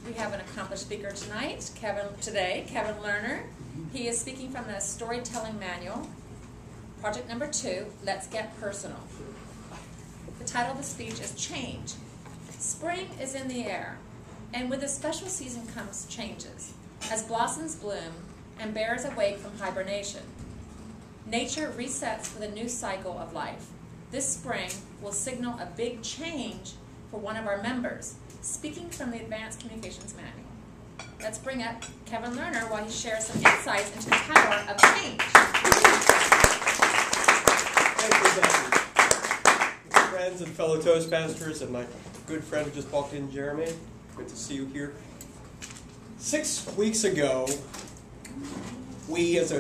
We have an accomplished speaker tonight, Kevin Lerner. He is speaking from the Storytelling Manual, project number 2, Let's Get Personal. The title of the speech is Change. Spring is in the air, and with a special season comes changes, as blossoms bloom and bears awake from hibernation. Nature resets with a new cycle of life. This spring will signal a big change for one of our members, speaking from the Advanced Communications Manual. Let's bring up Kevin Lerner while he shares some insights into the power of change. Thank you, Becky. Friends and fellow Toastmasters and my good friend who just walked in, Jeremy. Good to see you here. 6 weeks ago, we as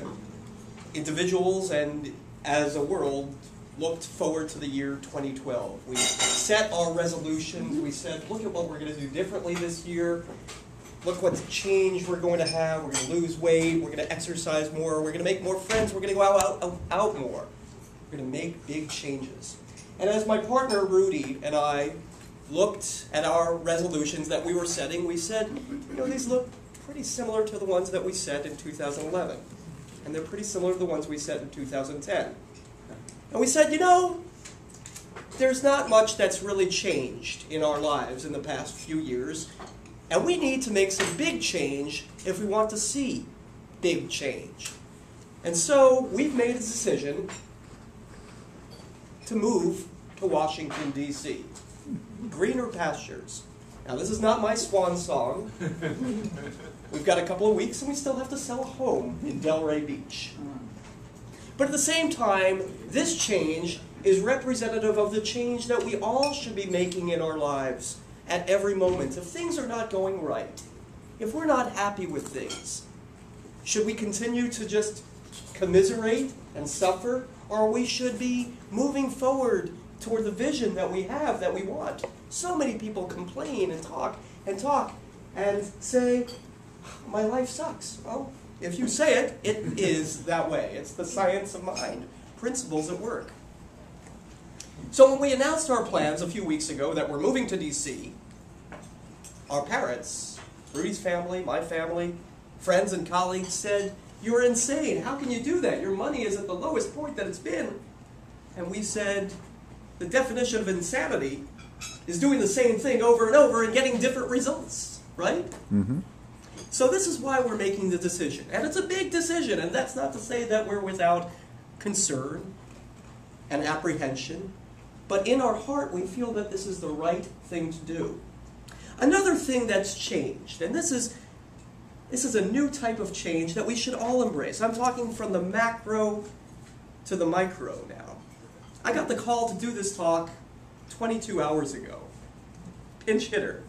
individuals and as a world looked forward to the year 2012. We set our resolutions. We said, look at what we're going to do differently this year. Look what change we're going to have. We're going to lose weight. We're going to exercise more. We're going to make more friends. We're going to go out more. We're going to make big changes. And as my partner Rudy and I looked at our resolutions that we were setting, we said, you know, these look pretty similar to the ones that we set in 2011. And they're pretty similar to the ones we set in 2010. And we said, you know, there's not much that's really changed in our lives in the past few years, and we need to make some big change if we want to see big change. And so we've made a decision to move to Washington, D.C. Greener pastures. Now, this is not my swan song. We've got a couple of weeks, and we still have to sell a home in Delray Beach. But at the same time, this change is representative of the change that we all should be making in our lives at every moment. If things are not going right, if we're not happy with things, should we continue to just commiserate and suffer, or we should be moving forward toward the vision that we have, that we want? So many people complain and talk and say, my life sucks. Well, if you say it, it is that way. It's the science of mind, principles at work. So when we announced our plans a few weeks ago that we're moving to D.C., our parents, Rudy's family, my family, friends and colleagues said, you're insane. How can you do that? Your money is at the lowest point that it's been. And we said, the definition of insanity is doing the same thing over and over and getting different results, right? Mm-hmm. So this is why we're making the decision. And it's a big decision, and that's not to say that we're without concern and apprehension, but in our heart we feel that this is the right thing to do. Another thing that's changed, and this is a new type of change that we should all embrace. I'm talking from the macro to the micro now. I got the call to do this talk 22 hours ago. Pinch hitter.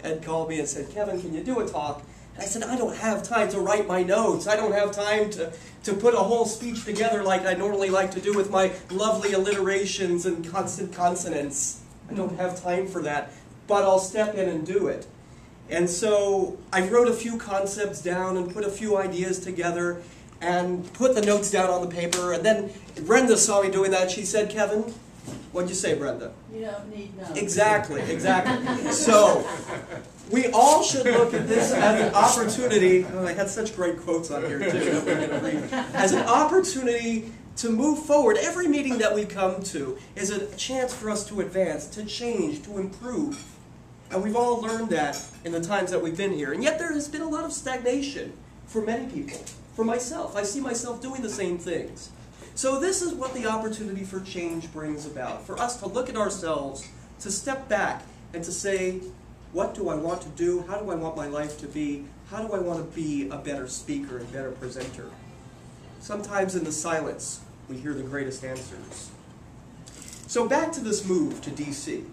Ed called me and said, Kevin, can you do a talk? And I said, I don't have time to write my notes. I don't have time to put a whole speech together like I normally like to do with my lovely alliterations and constant consonants. I don't have time for that, but I'll step in and do it. And so I wrote a few concepts down and put a few ideas together and put the notes down on the paper. And then Brenda saw me doing that. She said, Kevin, what'd you say, Brenda? You don't need notes. Exactly. So we all should look at this as an opportunity. Oh, I had such great quotes on here, too, that we're going to read. As an opportunity to move forward. Every meeting that we come to is a chance for us to advance, to change, to improve. And we've all learned that in the times that we've been here. And yet there has been a lot of stagnation for many people. For myself, I see myself doing the same things. So this is what the opportunity for change brings about. For us to look at ourselves, to step back, and to say, what do I want to do? How do I want my life to be? How do I want to be a better speaker and better presenter? Sometimes in the silence, we hear the greatest answers. So back to this move to D.C.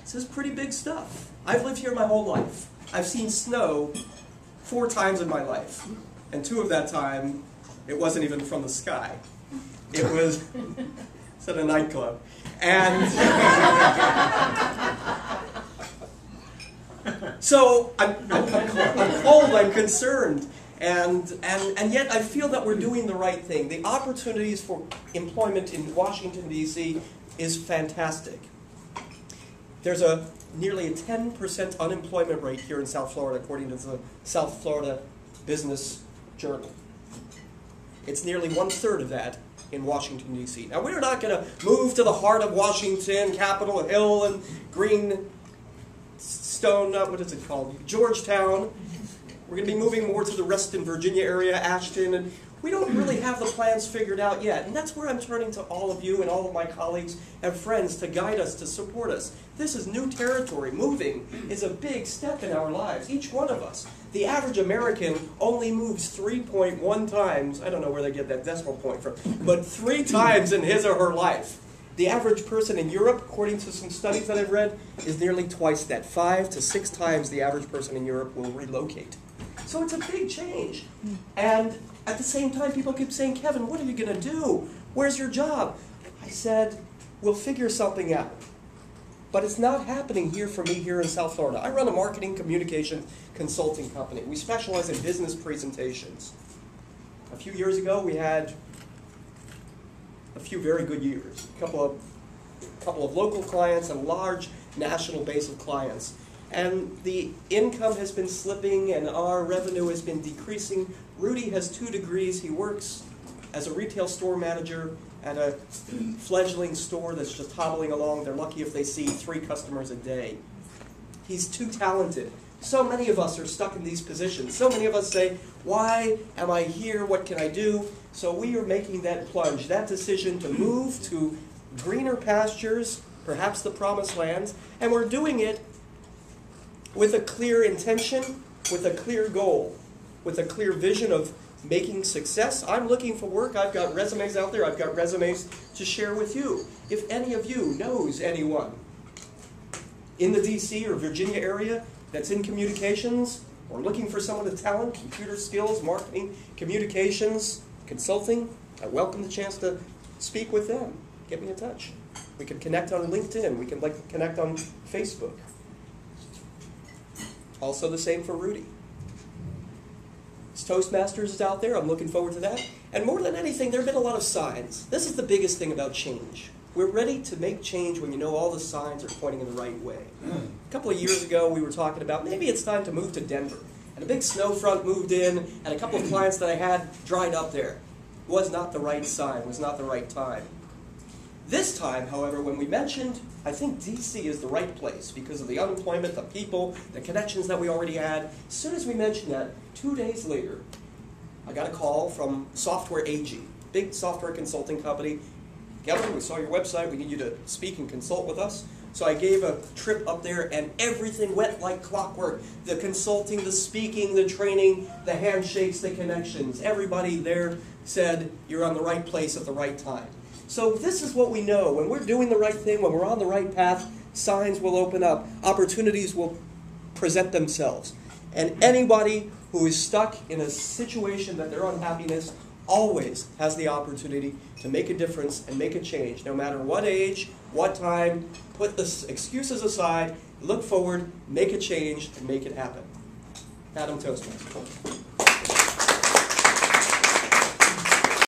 This is pretty big stuff. I've lived here my whole life. I've seen snow 4 times in my life. And 2 of that time, it wasn't even from the sky. It was at a nightclub. And so I'm cold, I'm concerned. And yet I feel that we're doing the right thing. The opportunities for employment in Washington, D.C. is fantastic. There's a nearly a 10% unemployment rate here in South Florida, according to the South Florida Business Journal. It's nearly 1/3 of that in Washington, D.C. Now, we're not going to move to the heart of Washington, Capitol Hill, and Greenstone, what is it called? Georgetown. We're going to be moving more to the Reston, Virginia area, Ashton, and we don't really have the plans figured out yet. And that's where I'm turning to all of you and all of my colleagues and friends to guide us, to support us. This is new territory. Moving is a big step in our lives, each one of us. The average American only moves 3.1 times, I don't know where they get that decimal point from, but 3 times in his or her life. The average person in Europe, according to some studies that I've read, is nearly twice that. 5 to 6 times the average person in Europe will relocate. So it's a big change. And at the same time, people keep saying, Kevin, what are you going to do? Where's your job? I said, we'll figure something out. But it's not happening here for me here in South Florida. I run a marketing communication consulting company. We specialize in business presentations. A few years ago, we had a few very good years. A couple of local clients and a large national base of clients. And the income has been slipping and our revenue has been decreasing. Rudy has 2 degrees. He works as a retail store manager at a fledgling store that's just hobbling along. They're lucky if they see 3 customers a day. He's too talented. So many of us are stuck in these positions. So many of us say, why am I here? What can I do? So we are making that plunge, that decision to move to greener pastures, perhaps the promised lands, and we're doing it with a clear intention, with a clear goal, with a clear vision of making success. I'm looking for work. I've got resumes out there. I've got resumes to share with you. If any of you knows anyone in the D.C. or Virginia area that's in communications or looking for someone with talent, computer skills, marketing, communications, consulting, I welcome the chance to speak with them. Get me in touch. We can connect on LinkedIn. We can connect on Facebook. Also the same for Rudy. His Toastmasters is out there. I'm looking forward to that. And more than anything, there have been a lot of signs. This is the biggest thing about change. We're ready to make change when you know all the signs are pointing in the right way. A couple of years ago, we were talking about maybe it's time to move to Denver. And a big snow front moved in, and a couple of clients that I had dried up there. It was not the right sign. It was not the right time. This time, however, when we mentioned, I think D.C. is the right place because of the unemployment, the people, the connections that we already had. As soon as we mentioned that, 2 days later, I got a call from Software AG, big software consulting company. Kevin, we saw your website. We need you to speak and consult with us. So I gave a trip up there, and everything went like clockwork. The consulting, the speaking, the training, the handshakes, the connections. Everybody there said, you're on the right place at the right time. So this is what we know. When we're doing the right thing, when we're on the right path, signs will open up. Opportunities will present themselves. And anybody who is stuck in a situation that their unhappiness always has the opportunity to make a difference and make a change, no matter what age, what time. Put the excuses aside, look forward, make a change, and make it happen. Adam Toastmaster.